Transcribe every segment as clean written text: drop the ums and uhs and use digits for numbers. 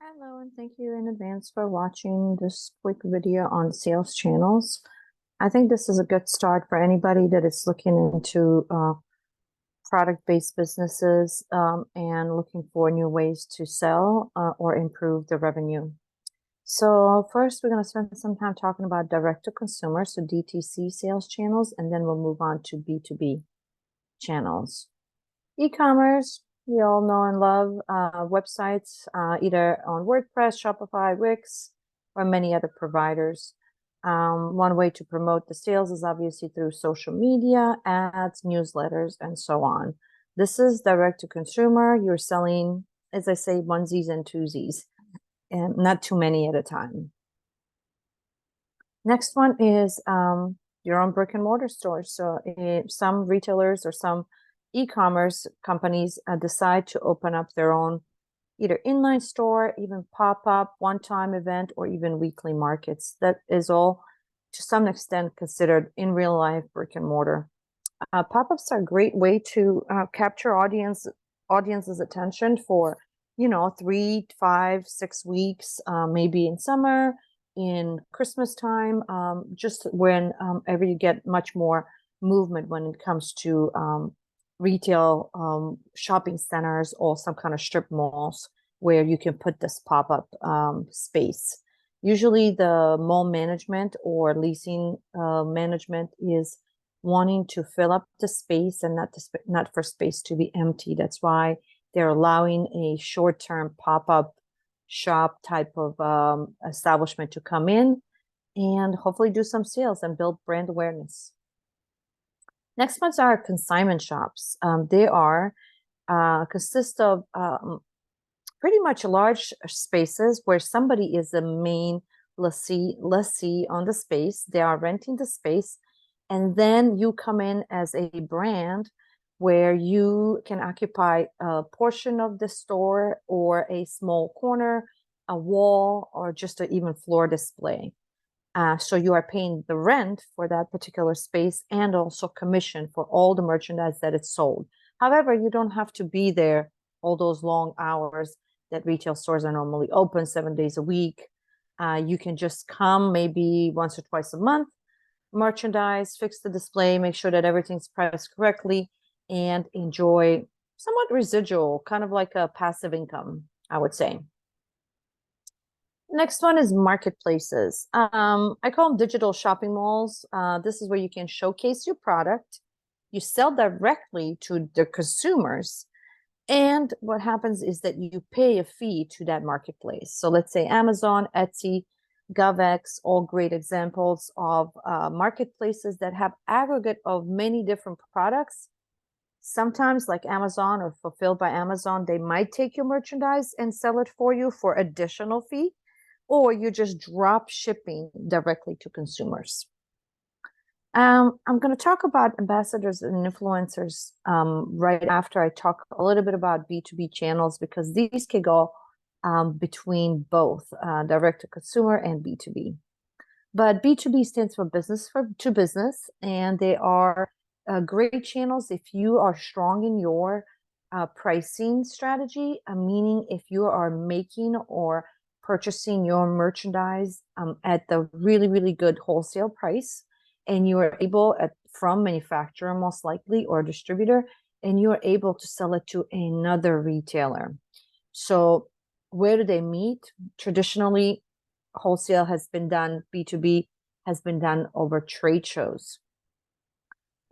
Hello, and thank you in advance for watching this quick video on sales channels. I think this is a good start for anybody that is looking into product-based businesses and looking for new ways to sell or improve the revenue. So first, we're going to spend some time talking about direct-to-consumer, so DTC sales channels, and then we'll move on to B2B channels. E-commerce, we all know and love websites, either on WordPress, Shopify, Wix, or many other providers. One way to promote the sales is obviously through social media, ads, newsletters, and so on. This is direct to consumer. You're selling, as I say, onesies and twosies, and not too many at a time. Next one is your own brick and mortar stores. So some retailers or some e-commerce companies decide to open up their own either inline store, even pop-up, one-time event, or even weekly markets. That is all to some extent considered in real life brick and mortar. Pop-ups are a great way to capture audience's attention for 3, 5, 6 weeks, maybe in summer, in Christmas time, just whenever you get much more movement when it comes to retail shopping centers or some kind of strip malls where you can put this pop-up space. Usually the mall management or leasing management is wanting to fill up the space and not for space to be empty. That's why they're allowing a short-term pop-up shop type of establishment to come in and hopefully do some sales and build brand awareness. Next ones are consignment shops. They consist of pretty much large spaces where somebody is the main lessee on the space. They are renting the space, and then you come in as a brand where you can occupy a portion of the store or a small corner, a wall, or just an even floor display. So you are paying the rent for that particular space and also commission for all the merchandise that it's sold. However, you don't have to be there all those long hours that retail stores are normally open 7 days a week. You can just come maybe once or twice a month, merchandise, fix the display, make sure that everything's priced correctly, and enjoy somewhat residual, kind of like a passive income, I would say. Next one is marketplaces. I call them digital shopping malls. This is where you can showcase your product. You sell directly to the consumers. And what happens is that you pay a fee to that marketplace. So let's say Amazon, Etsy, GovX, all great examples of marketplaces that have aggregate of many different products. Sometimes, like Amazon or Fulfilled by Amazon, they might take your merchandise and sell it for you for additional fee, or you're just drop shipping directly to consumers. I'm going to talk about ambassadors and influencers right after I talk a little bit about B2B channels, because these can go between both direct to consumer and B2B. But B2B stands for business to business, and they are great channels if you are strong in your pricing strategy, meaning if you are making or purchasing your merchandise at the really, really good wholesale price, and you are able from manufacturer most likely or distributor, and you are able to sell it to another retailer. So where do they meet? Traditionally, wholesale has been done, B2B has been done over trade shows.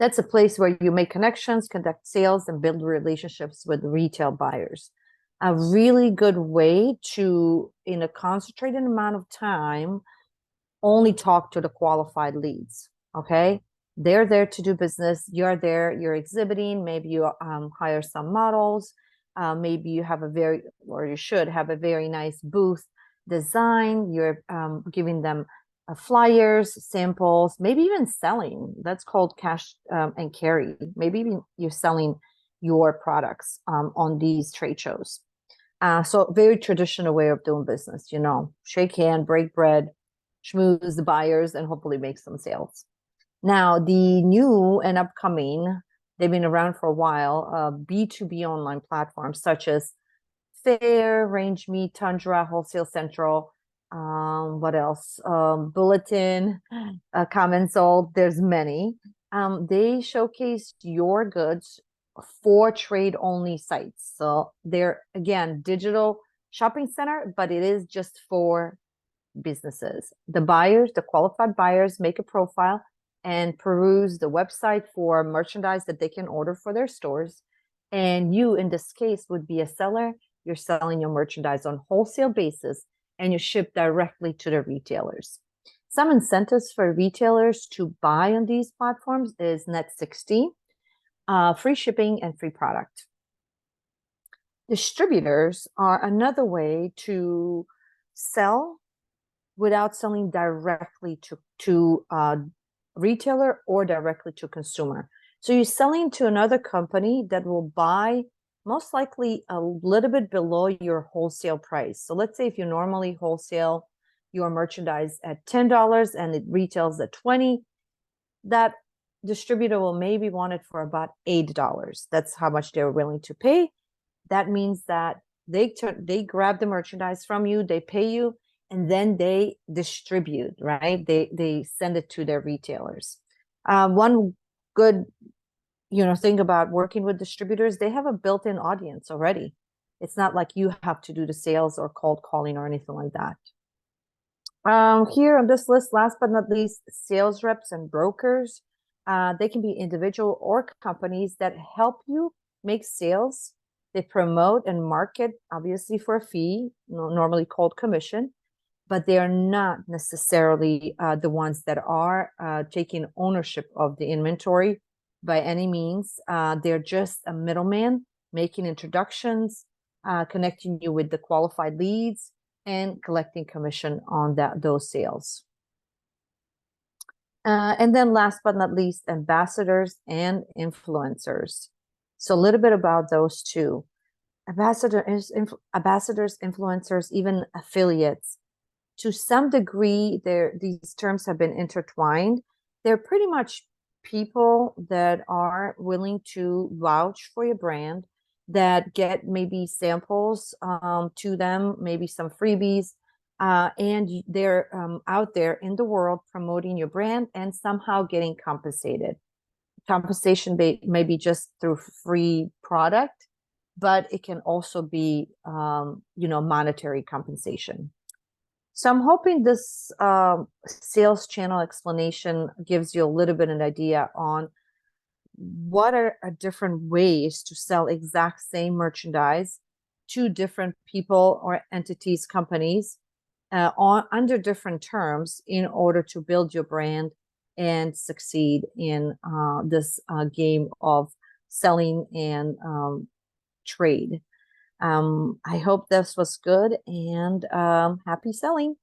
That's a place where you make connections, conduct sales, and build relationships with retail buyers. A really good way to, in a concentrated amount of time, only talk to the qualified leads. Okay, they're there to do business. You're there, you're exhibiting. Maybe you hire some models. Maybe you have you should have a very nice booth design. You're giving them flyers, samples, maybe even selling. That's called cash and carry. Maybe even you're selling your products on these trade shows. So very traditional way of doing business, shake hand, break bread, schmooze the buyers, and hopefully make some sales. Now, the new and upcoming, they've been around for a while, B2B online platforms such as Fair, Range Meat, Tundra, Wholesale Central. What else? Bulletin, Common Sold. There's many. They showcased your goods for trade-only sites. So they're, again, digital shopping center, but it is just for businesses. The buyers, the qualified buyers, make a profile and peruse the website for merchandise that they can order for their stores. And you, in this case, would be a seller. You're selling your merchandise on wholesale basis and you ship directly to the retailers. Some incentives for retailers to buy on these platforms is net 60, free shipping and free product. Distributors are another way to sell without selling directly to retailer or directly to consumer. So you're selling to another company that will buy most likely a little bit below your wholesale price. So let's say if you normally wholesale your merchandise at $10 and it retails at 20, that distributor will maybe want it for about $8. That's how much they're willing to pay. That means that they grab the merchandise from you, they pay you, and then they distribute, right? They send it to their retailers. One good, thing about working with distributors, they have a built-in audience already. It's not like you have to do the sales or cold calling or anything like that. Here on this list, last but not least, sales reps and brokers. They can be individual or companies that help you make sales. They promote and market, obviously, for a fee, normally called commission, but they are not necessarily the ones that are taking ownership of the inventory by any means. They're just a middleman making introductions, connecting you with the qualified leads, and collecting commission on those sales. And then last but not least, ambassadors and influencers. So a little bit about those two. Ambassadors, influencers, even affiliates. To some degree, these terms have been intertwined. They're pretty much people that are willing to vouch for your brand, that get maybe samples to them, maybe some freebies, and they're out there in the world promoting your brand and somehow getting compensated. Compensation may be just through free product, but it can also be, monetary compensation. So I'm hoping this sales channel explanation gives you a little bit of an idea on what are different ways to sell exact same merchandise to different people or entities, companies, under different terms in order to build your brand and succeed in this game of selling and trade. I hope this was good, and happy selling.